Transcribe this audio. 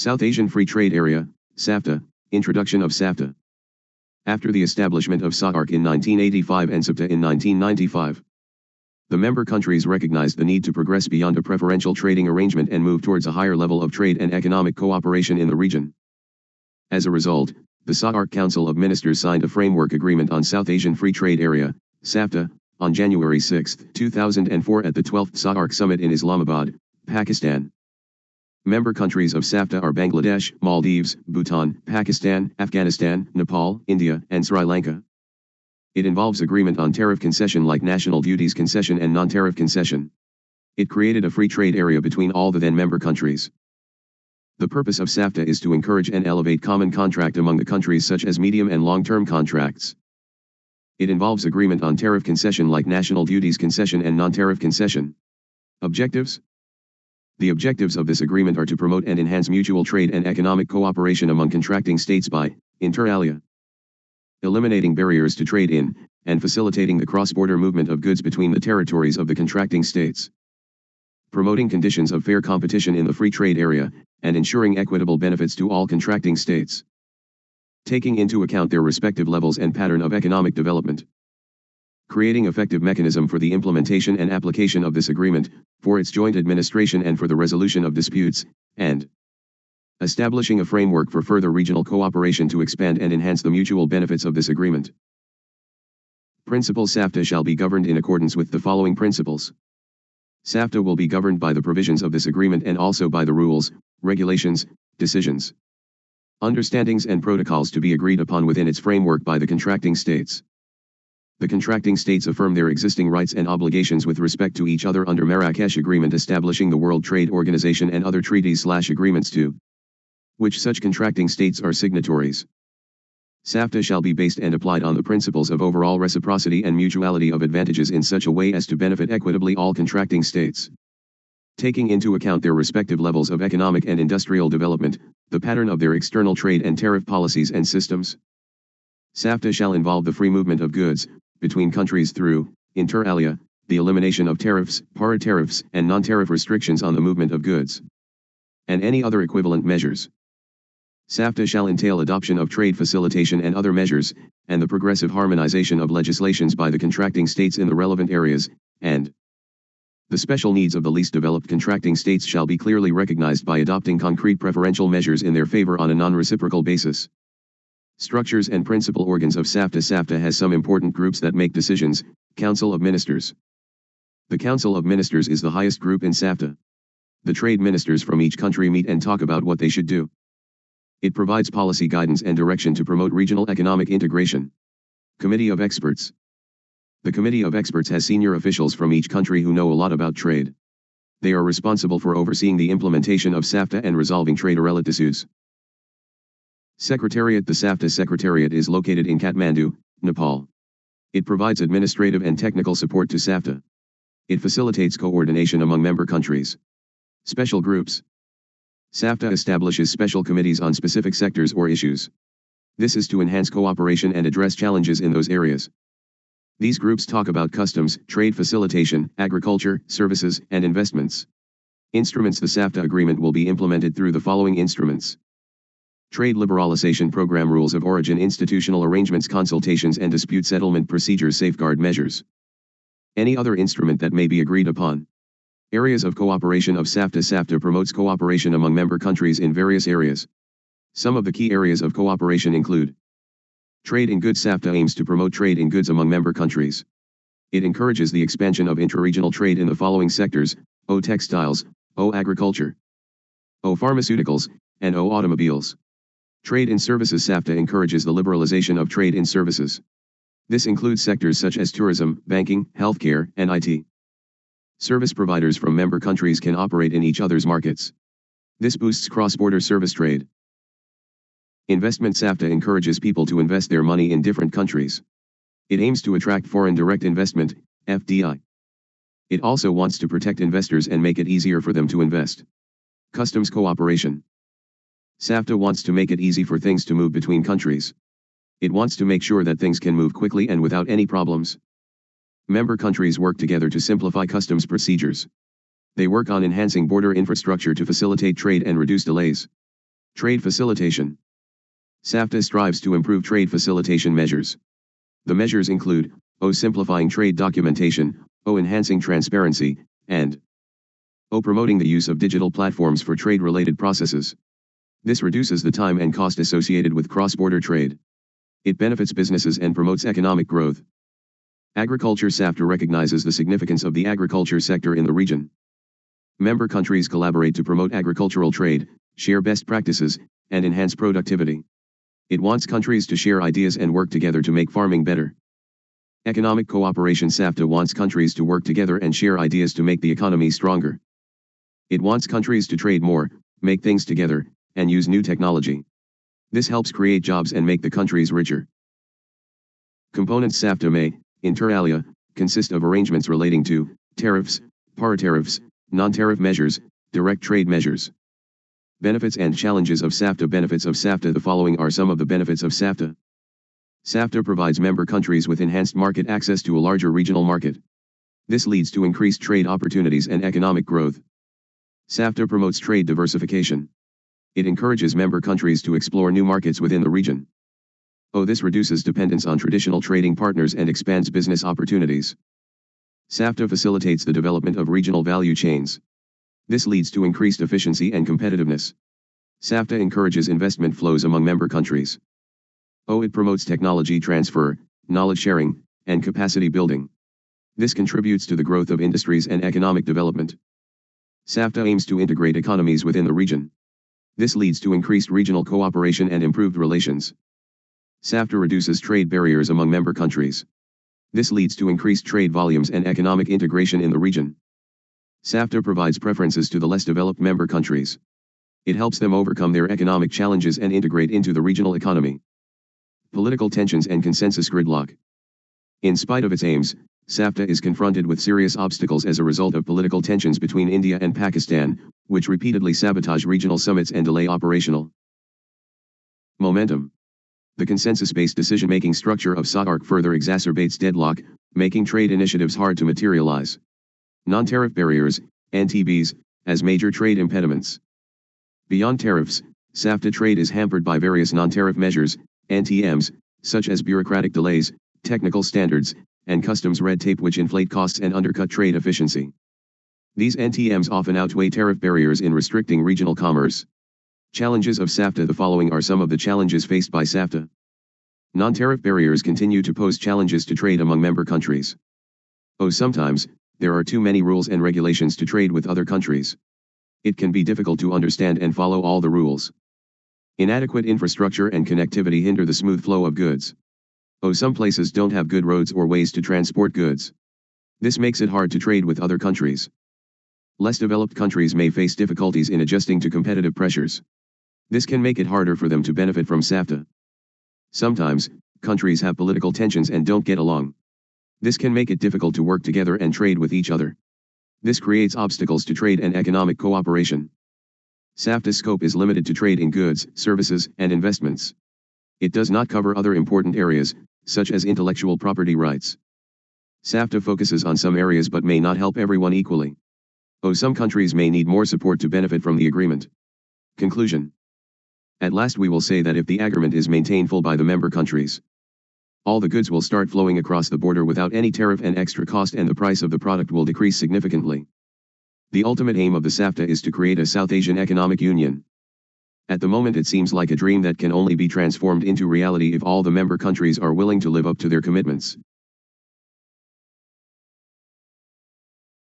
South Asian Free Trade Area, SAFTA, Introduction of SAFTA. After the establishment of SAARC in 1985 and SAFTA in 1995, the member countries recognized the need to progress beyond a preferential trading arrangement and move towards a higher level of trade and economic cooperation in the region. As a result, the SAARC Council of Ministers signed a framework agreement on South Asian Free Trade Area, SAFTA, on January 6, 2004 at the 12th SAARC Summit in Islamabad, Pakistan. Member countries of SAFTA are Bangladesh, Maldives, Bhutan, Pakistan, Afghanistan, Nepal, India, and Sri Lanka. It involves agreement on tariff concession like national duties concession and non-tariff concession. It created a free trade area between all the then member countries. The purpose of SAFTA is to encourage and elevate common contract among the countries such as medium and long-term contracts. It involves agreement on tariff concession like national duties concession and non-tariff concession. Objectives? The objectives of this agreement are to promote and enhance mutual trade and economic cooperation among contracting states by, inter alia, eliminating barriers to trade in, and facilitating the cross-border movement of goods between the territories of the contracting states, promoting conditions of fair competition in the free trade area, and ensuring equitable benefits to all contracting states, taking into account their respective levels and pattern of economic development, creating effective mechanism for the implementation and application of this agreement, for its joint administration and for the resolution of disputes, and establishing a framework for further regional cooperation to expand and enhance the mutual benefits of this agreement. Principles: SAFTA shall be governed in accordance with the following principles. SAFTA will be governed by the provisions of this agreement and also by the rules, regulations, decisions, understandings and protocols to be agreed upon within its framework by the contracting states. The contracting states affirm their existing rights and obligations with respect to each other under Marrakesh Agreement establishing the World Trade Organization and other treaties/agreements to which such contracting states are signatories. SAFTA shall be based and applied on the principles of overall reciprocity and mutuality of advantages in such a way as to benefit equitably all contracting states, taking into account their respective levels of economic and industrial development, the pattern of their external trade and tariff policies and systems. SAFTA shall involve the free movement of goods between countries through, inter alia, the elimination of tariffs, para-tariffs, and non-tariff restrictions on the movement of goods, and any other equivalent measures. SAFTA shall entail adoption of trade facilitation and other measures, and the progressive harmonization of legislations by the contracting states in the relevant areas, and the special needs of the least developed contracting states shall be clearly recognized by adopting concrete preferential measures in their favor on a non-reciprocal basis. Structures and principal organs of SAFTA. SAFTA has some important groups that make decisions. Council of Ministers. The Council of Ministers is the highest group in SAFTA. The trade ministers from each country meet and talk about what they should do. It provides policy guidance and direction to promote regional economic integration. Committee of Experts. The Committee of Experts has senior officials from each country who know a lot about trade. They are responsible for overseeing the implementation of SAFTA and resolving trade-related issues. Secretariat. The SAFTA Secretariat is located in Kathmandu, Nepal. It provides administrative and technical support to SAFTA. It facilitates coordination among member countries. Special groups. SAFTA establishes special committees on specific sectors or issues. This is to enhance cooperation and address challenges in those areas. These groups talk about customs, trade facilitation, agriculture, services, and investments. Instruments. The SAFTA agreement will be implemented through the following instruments: Trade Liberalization Program, Rules of Origin, Institutional Arrangements, Consultations and Dispute Settlement Procedures, Safeguard Measures. Any other instrument that may be agreed upon. Areas of cooperation of SAFTA. SAFTA promotes cooperation among member countries in various areas. Some of the key areas of cooperation include trade in goods. SAFTA aims to promote trade in goods among member countries. It encourages the expansion of intra-regional trade in the following sectors: O textiles, O agriculture, O pharmaceuticals, and O automobiles. Trade in services. SAFTA encourages the liberalization of trade in services. This includes sectors such as tourism, banking, healthcare, and IT. Service providers from member countries can operate in each other's markets. This boosts cross-border service trade. Investment. SAFTA encourages people to invest their money in different countries. It aims to attract foreign direct investment, FDI. It also wants to protect investors and make it easier for them to invest. Customs cooperation. SAFTA wants to make it easy for things to move between countries. It wants to make sure that things can move quickly and without any problems. Member countries work together to simplify customs procedures. They work on enhancing border infrastructure to facilitate trade and reduce delays. Trade facilitation. SAFTA strives to improve trade facilitation measures. The measures include, simplifying trade documentation, enhancing transparency, and promoting the use of digital platforms for trade-related processes. This reduces the time and cost associated with cross-border trade. It benefits businesses and promotes economic growth. Agriculture. SAFTA recognizes the significance of the agriculture sector in the region. Member countries collaborate to promote agricultural trade, share best practices, and enhance productivity. It wants countries to share ideas and work together to make farming better. Economic cooperation. SAFTA wants countries to work together and share ideas to make the economy stronger. It wants countries to trade more, make things together, and use new technology. This helps create jobs and make the countries richer. Components. SAFTA may, inter alia, consist of arrangements relating to tariffs, paratariffs, non-tariff measures, direct trade measures. Benefits and challenges of SAFTA. Benefits of SAFTA. The following are some of the benefits of SAFTA. SAFTA provides member countries with enhanced market access to a larger regional market. This leads to increased trade opportunities and economic growth. SAFTA promotes trade diversification. It encourages member countries to explore new markets within the region. This reduces dependence on traditional trading partners and expands business opportunities. SAFTA facilitates the development of regional value chains. This leads to increased efficiency and competitiveness. SAFTA encourages investment flows among member countries. It promotes technology transfer, knowledge sharing, and capacity building. This contributes to the growth of industries and economic development. SAFTA aims to integrate economies within the region. This leads to increased regional cooperation and improved relations. SAFTA reduces trade barriers among member countries. This leads to increased trade volumes and economic integration in the region. SAFTA provides preferences to the less developed member countries. It helps them overcome their economic challenges and integrate into the regional economy. Political tensions and consensus gridlock. In spite of its aims, SAFTA is confronted with serious obstacles as a result of political tensions between India and Pakistan, which repeatedly sabotage regional summits and delay operational momentum. The consensus-based decision-making structure of SAARC further exacerbates deadlock, making trade initiatives hard to materialize. Non-tariff barriers, NTBs, as major trade impediments. Beyond tariffs, SAFTA trade is hampered by various non-tariff measures, NTMs, such as bureaucratic delays, technical standards, and customs red tape which inflate costs and undercut trade efficiency. These NTMs often outweigh tariff barriers in restricting regional commerce. Challenges of SAFTA. The following are some of the challenges faced by SAFTA. Non-tariff barriers continue to pose challenges to trade among member countries. Sometimes, there are too many rules and regulations to trade with other countries. It can be difficult to understand and follow all the rules. Inadequate infrastructure and connectivity hinder the smooth flow of goods. Some places don't have good roads or ways to transport goods. This makes it hard to trade with other countries. Less developed countries may face difficulties in adjusting to competitive pressures. This can make it harder for them to benefit from SAFTA. Sometimes, countries have political tensions and don't get along. This can make it difficult to work together and trade with each other. This creates obstacles to trade and economic cooperation. SAFTA's scope is limited to trade in goods, services, and investments. It does not cover other important areas, such as intellectual property rights. SAFTA focuses on some areas but may not help everyone equally. Some countries may need more support to benefit from the agreement. Conclusion. At last we will say that if the agreement is maintained full by the member countries, all the goods will start flowing across the border without any tariff and extra cost, and the price of the product will decrease significantly. The ultimate aim of the SAFTA is to create a South Asian Economic Union. At the moment it seems like a dream that can only be transformed into reality if all the member countries are willing to live up to their commitments.